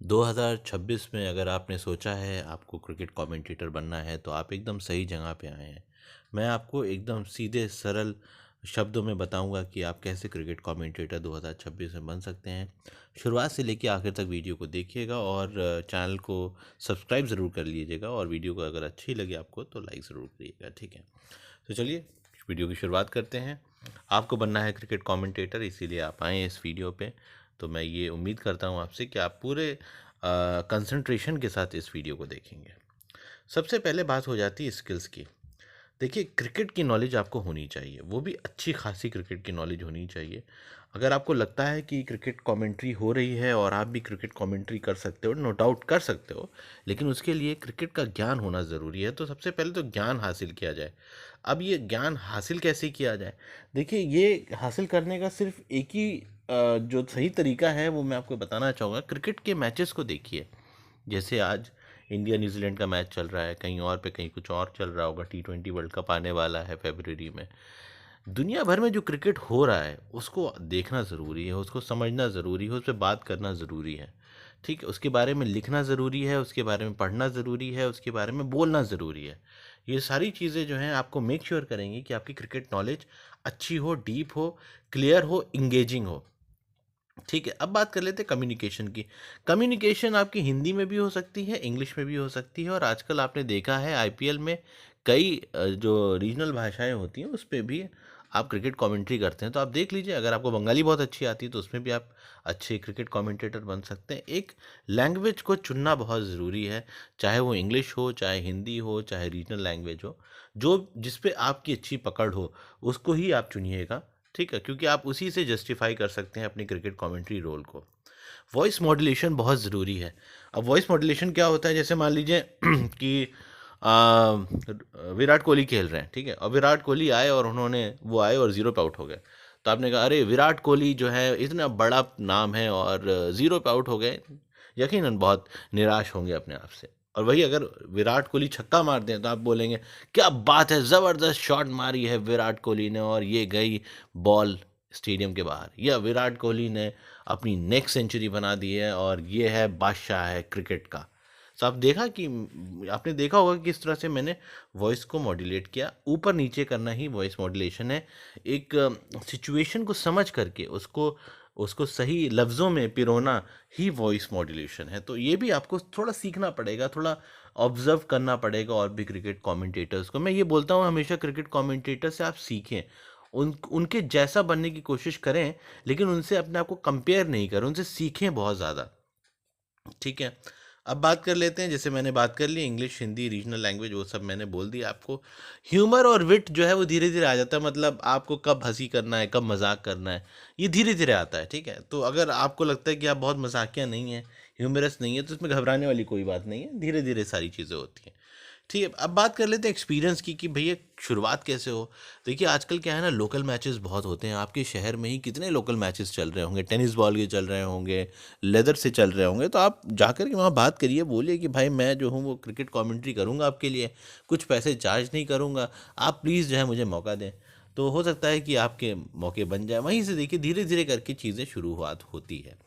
2026 में अगर आपने सोचा है आपको क्रिकेट कमेंटेटर बनना है तो आप एकदम सही जगह पे आए हैं। मैं आपको एकदम सीधे सरल शब्दों में बताऊंगा कि आप कैसे क्रिकेट कमेंटेटर 2026 में बन सकते हैं। शुरुआत से लेकर आखिर तक वीडियो को देखिएगा और चैनल को सब्सक्राइब ज़रूर कर लीजिएगा और वीडियो को अगर अच्छी लगे आपको तो लाइक ज़रूर करिएगा, ठीक है। तो चलिए वीडियो की शुरुआत करते हैं। आपको बनना है क्रिकेट कमेंटेटर, इसीलिए आप आए हैं इस वीडियो पे। तो मैं ये उम्मीद करता हूँ आपसे कि आप पूरे कंसंट्रेशन के साथ इस वीडियो को देखेंगे। सबसे पहले बात हो जाती है स्किल्स की। देखिए, क्रिकेट की नॉलेज आपको होनी चाहिए, वो भी अच्छी खासी क्रिकेट की नॉलेज होनी चाहिए। अगर आपको लगता है कि क्रिकेट कमेंट्री हो रही है और आप भी क्रिकेट कमेंट्री कर सकते हो, नो डाउट कर सकते हो, लेकिन उसके लिए क्रिकेट का ज्ञान होना ज़रूरी है। तो सबसे पहले तो ज्ञान हासिल किया जाए। अब ये ज्ञान हासिल कैसे किया जाए? देखिए, ये हासिल करने का सिर्फ एक ही जो सही तरीका है वो मैं आपको बताना चाहूँगा। क्रिकेट के मैचेस को देखिए। जैसे आज इंडिया न्यूजीलैंड का मैच चल रहा है, कहीं और पे कहीं कुछ और चल रहा होगा। T20 वर्ल्ड कप आने वाला है फरवरी में। दुनिया भर में जो क्रिकेट हो रहा है उसको देखना ज़रूरी है, उसको समझना ज़रूरी है, उस पर बात करना ज़रूरी है, ठीक है। उसके बारे में लिखना ज़रूरी है, उसके बारे में पढ़ना ज़रूरी है, उसके बारे में बोलना ज़रूरी है। ये सारी चीज़ें जो हैं आपको मेक श्योर करेंगी कि आपकी क्रिकेट नॉलेज अच्छी हो, डीप हो, क्लियर हो, इंगेजिंग हो, ठीक है। अब बात कर लेते हैं कम्युनिकेशन की। कम्युनिकेशन आपकी हिंदी में भी हो सकती है, इंग्लिश में भी हो सकती है, और आजकल आपने देखा है आईपीएल में कई जो रीजनल भाषाएं होती हैं उस पे भी आप क्रिकेट कमेंट्री करते हैं। तो आप देख लीजिए, अगर आपको बंगाली बहुत अच्छी आती है तो उसमें भी आप अच्छे क्रिकेट कमेंटेटर बन सकते हैं। एक लैंग्वेज को चुनना बहुत ज़रूरी है, चाहे वो इंग्लिश हो, चाहे हिंदी हो, चाहे रीजनल लैंग्वेज हो, जो जिस पे आपकी अच्छी पकड़ हो उसको ही आप चुनिएगा, ठीक है, क्योंकि आप उसी से जस्टिफाई कर सकते हैं अपनी क्रिकेट कमेंट्री रोल को। वॉइस मॉड्यूलेशन बहुत ज़रूरी है। अब वॉइस मॉड्यूलेशन क्या होता है? जैसे मान लीजिए कि विराट कोहली खेल रहे हैं, ठीक है, और विराट कोहली आए और वो आए और ज़ीरो पे आउट हो गए। तो आपने कहा अरे विराट कोहली जो है इतना बड़ा नाम है और ज़ीरो पे आउट हो गए, यकीनन बहुत निराश होंगे अपने आप से। और वही अगर विराट कोहली छक्का मार दें तो आप बोलेंगे क्या बात है, ज़बरदस्त शॉट मारी है विराट कोहली ने और ये गई बॉल स्टेडियम के बाहर, या विराट कोहली ने अपनी नेक्स्ट सेंचुरी बना दी है और ये है बादशाह है क्रिकेट का। तो आपने देखा होगा कि किस तरह से मैंने वॉइस को मॉड्यूलेट किया। ऊपर नीचे करना ही वॉइस मॉड्यूलेशन है। एक सिचुएशन को समझ करके उसको उसको सही लफ्ज़ों में पिरोना ही वॉइस मॉड्यूलेशन है। तो ये भी आपको थोड़ा सीखना पड़ेगा, थोड़ा ऑब्जर्व करना पड़ेगा और भी क्रिकेट कमेंटेटर्स को। मैं ये बोलता हूँ हमेशा क्रिकेट कमेंटेटर से आप सीखें, उनके जैसा बनने की कोशिश करें, लेकिन उनसे अपने आप को कंपेयर नहीं करें, उनसे सीखें बहुत ज़्यादा, ठीक है। अब बात कर लेते हैं, जैसे मैंने बात कर ली इंग्लिश, हिंदी, रीजनल लैंग्वेज, वो सब मैंने बोल दिया आपको। ह्यूमर और विट जो है वो धीरे धीरे आ जाता है, मतलब आपको कब हंसी करना है, कब मजाक करना है, ये धीरे धीरे आता है, ठीक है। तो अगर आपको लगता है कि आप बहुत मजाकिया नहीं है, ह्यूमरस नहीं है, तो इसमें घबराने वाली कोई बात नहीं है, धीरे धीरे सारी चीज़ें होती हैं, ठीक है। अब बात कर लेते हैं एक्सपीरियंस की कि भैया शुरुआत कैसे हो। देखिए, आजकल क्या है ना, लोकल मैचेस बहुत होते हैं। आपके शहर में ही कितने लोकल मैचेस चल रहे होंगे, टेनिस बॉल के चल रहे होंगे, लेदर से चल रहे होंगे। तो आप जाकर के वहाँ बात करिए, बोलिए कि भाई मैं जो हूँ वो क्रिकेट कमेंट्री करूँगा आपके लिए, कुछ पैसे चार्ज नहीं करूँगा, आप प्लीज़ जो है मुझे मौका दें। तो हो सकता है कि आपके मौके बन जाए। वहीं से देखिए धीरे धीरे करके चीज़ें शुरुआत होती है।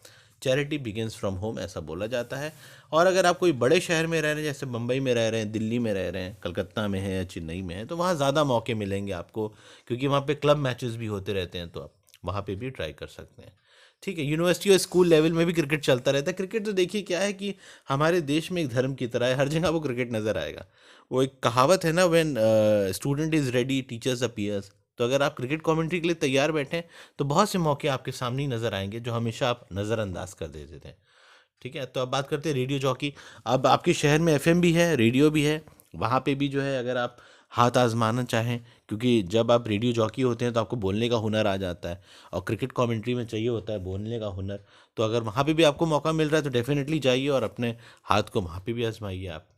चैरिटी बिगिंस फ्रॉम होम, ऐसा बोला जाता है। और अगर आप कोई बड़े शहर में रह रहे हैं, जैसे मुंबई में रह रहे हैं, दिल्ली में रह रहे हैं, कलकत्ता में है या चेन्नई में है, तो वहाँ ज़्यादा मौके मिलेंगे आपको, क्योंकि वहाँ पे क्लब मैचेस भी होते रहते हैं, तो आप वहाँ पे भी ट्राई कर सकते हैं, ठीक है। यूनिवर्सिटी और स्कूल लेवल में भी क्रिकेट चलता रहता है। क्रिकेट तो देखिए क्या है कि हमारे देश में एक धर्म की तरह है, हर जगह वो क्रिकेट नज़र आएगा। वो एक कहावत है ना, when student is ready teachers appears. तो अगर आप क्रिकेट कमेंट्री के लिए तैयार बैठे, तो बहुत से मौके आपके सामने ही नज़र आएंगे जो हमेशा आप नज़रअंदाज कर देते थे, ठीक है। तो अब बात करते हैं रेडियो जॉकी। अब आपके शहर में एफएम भी है, रेडियो भी है, वहाँ पे भी जो है अगर आप हाथ आजमाना चाहें, क्योंकि जब आप रेडियो जॉकी होते हैं तो आपको बोलने का हुनर आ जाता है, और क्रिकेट कमेंट्री में चाहिए होता है बोलने का हुनर। तो अगर वहाँ पे भी आपको मौका मिल रहा है तो डेफिनेटली जाइए और अपने हाथ को वहाँ पे भी आजमाइए आप।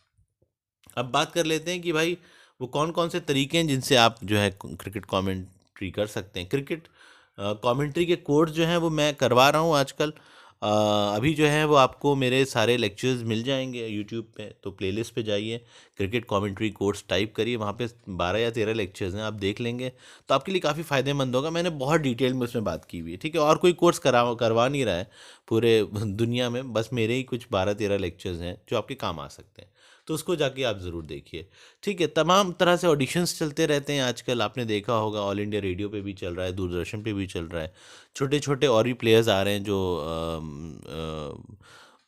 अब बात कर लेते हैं कि भाई वो कौन कौन से तरीके हैं जिनसे आप जो है क्रिकेट कमेंट्री कर सकते हैं। क्रिकेट कमेंट्री के कोर्स जो हैं वो मैं करवा रहा हूँ आजकल। अभी जो है वो आपको मेरे सारे लेक्चर्स मिल जाएंगे यूट्यूब पे, तो प्लेलिस्ट पे जाइए, क्रिकेट कमेंट्री कोर्स टाइप करिए, वहाँ पे 12 या 13 लेक्चर्स हैं, आप देख लेंगे तो आपके लिए काफ़ी फ़ायदेमंद होगा। मैंने बहुत डिटेल में उसमें बात की हुई है, ठीक है। और कोई कोर्स करवा नहीं रहा है पूरे दुनिया में, बस मेरे ही कुछ 12-13 लेक्चर्स हैं जो आपके काम आ सकते हैं, तो उसको जाके आप ज़रूर देखिए, ठीक है। तमाम तरह से ऑडिशंस चलते रहते हैं आजकल, आपने देखा होगा ऑल इंडिया रेडियो पे भी चल रहा है, दूरदर्शन पे भी चल रहा है, छोटे छोटे और भी प्लेयर्स आ रहे हैं जो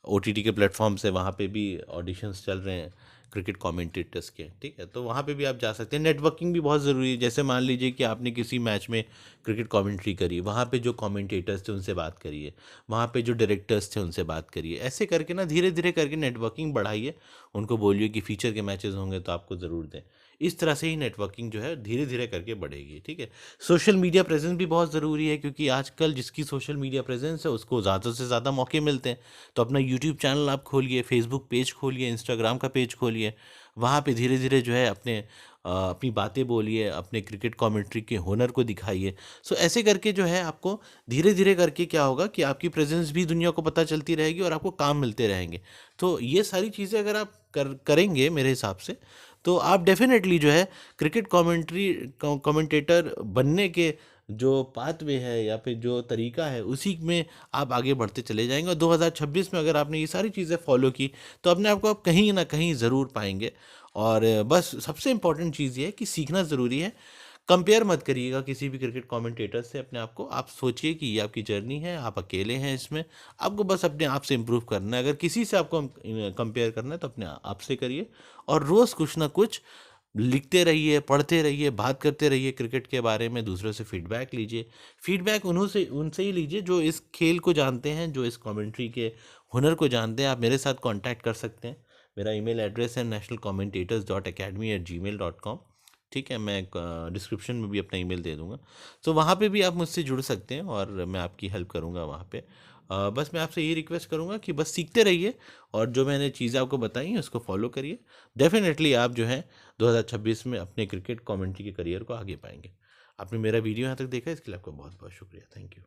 OTT के प्लेटफॉर्म से, वहाँ पे भी ऑडिशंस चल रहे हैं क्रिकेट कमेंटेटर्स के, ठीक है। तो वहाँ पे भी आप जा सकते हैं। नेटवर्किंग भी बहुत ज़रूरी है, जैसे मान लीजिए कि आपने किसी मैच में क्रिकेट कमेंट्री करी, वहाँ पे जो कमेंटेटर्स थे उनसे बात करिए, वहाँ पे जो डायरेक्टर्स थे उनसे बात करिए, ऐसे करके ना धीरे धीरे करके नेटवर्किंग बढ़ाइए, उनको बोलिए कि फीचर के मैचेस होंगे तो आपको ज़रूर दें। इस तरह से ही नेटवर्किंग जो है धीरे धीरे करके बढ़ेगी, ठीक है। सोशल मीडिया प्रेजेंस भी बहुत ज़रूरी है, क्योंकि आजकल जिसकी सोशल मीडिया प्रेजेंस है उसको ज़्यादा से ज़्यादा मौके मिलते हैं। तो अपना यूट्यूब चैनल आप खोलिए, फेसबुक पेज खोलिए, इंस्टाग्राम का पेज खोलिए, वहाँ पे धीरे धीरे जो है अपनी बातें बोलिए, अपने क्रिकेट कमेंट्री के हुनर को दिखाइए। सो ऐसे करके जो है आपको धीरे धीरे करके क्या होगा कि आपकी प्रेजेंस भी दुनिया को पता चलती रहेगी और आपको काम मिलते रहेंगे। तो ये सारी चीज़ें अगर आप करेंगे मेरे हिसाब से, तो आप डेफिनेटली जो है क्रिकेट कमेंटेटर बनने के जो पाथवे है या फिर जो तरीका है उसी में आप आगे बढ़ते चले जाएंगे। और 2026 में अगर आपने ये सारी चीज़ें फॉलो की तो अपने आप को आप कहीं ना कहीं ज़रूर पाएंगे। और बस सबसे इम्पोर्टेंट चीज़ ये है कि सीखना ज़रूरी है। कंपेयर मत करिएगा किसी भी क्रिकेट कमेंटेटर से अपने आप को। आप सोचिए कि ये आपकी जर्नी है, आप अकेले हैं इसमें, आपको बस अपने आप से इम्प्रूव करना है। अगर किसी से आपको कंपेयर करना है तो अपने आप से करिए, और रोज़ कुछ ना कुछ लिखते रहिए, पढ़ते रहिए, बात करते रहिए क्रिकेट के बारे में, दूसरों से फीडबैक लीजिए। फीडबैक उनसे ही लीजिए जो इस खेल को जानते हैं, जो इस कमेंट्री के हुनर को जानते हैं। आप मेरे साथ कांटेक्ट कर सकते हैं। मेरा ईमेल एड्रेस है nationalcommentators@academy@gmail.com, ठीक है। मैं डिस्क्रिप्शन में भी अपना ईमेल दे दूंगा, तो वहाँ पे भी आप मुझसे जुड़ सकते हैं और मैं आपकी हेल्प करूँगा वहाँ पे। बस मैं आपसे यही रिक्वेस्ट करूँगा कि बस सीखते रहिए, और जो मैंने चीज़ें आपको बताई हैं उसको फॉलो करिए। डेफिनेटली आप जो है 2026 में अपने क्रिकेट कमेंट्री के करियर को आगे पाएंगे। आपने मेरा वीडियो यहाँ तक देखा, इसके लिए आपका बहुत बहुत शुक्रिया। Thank you.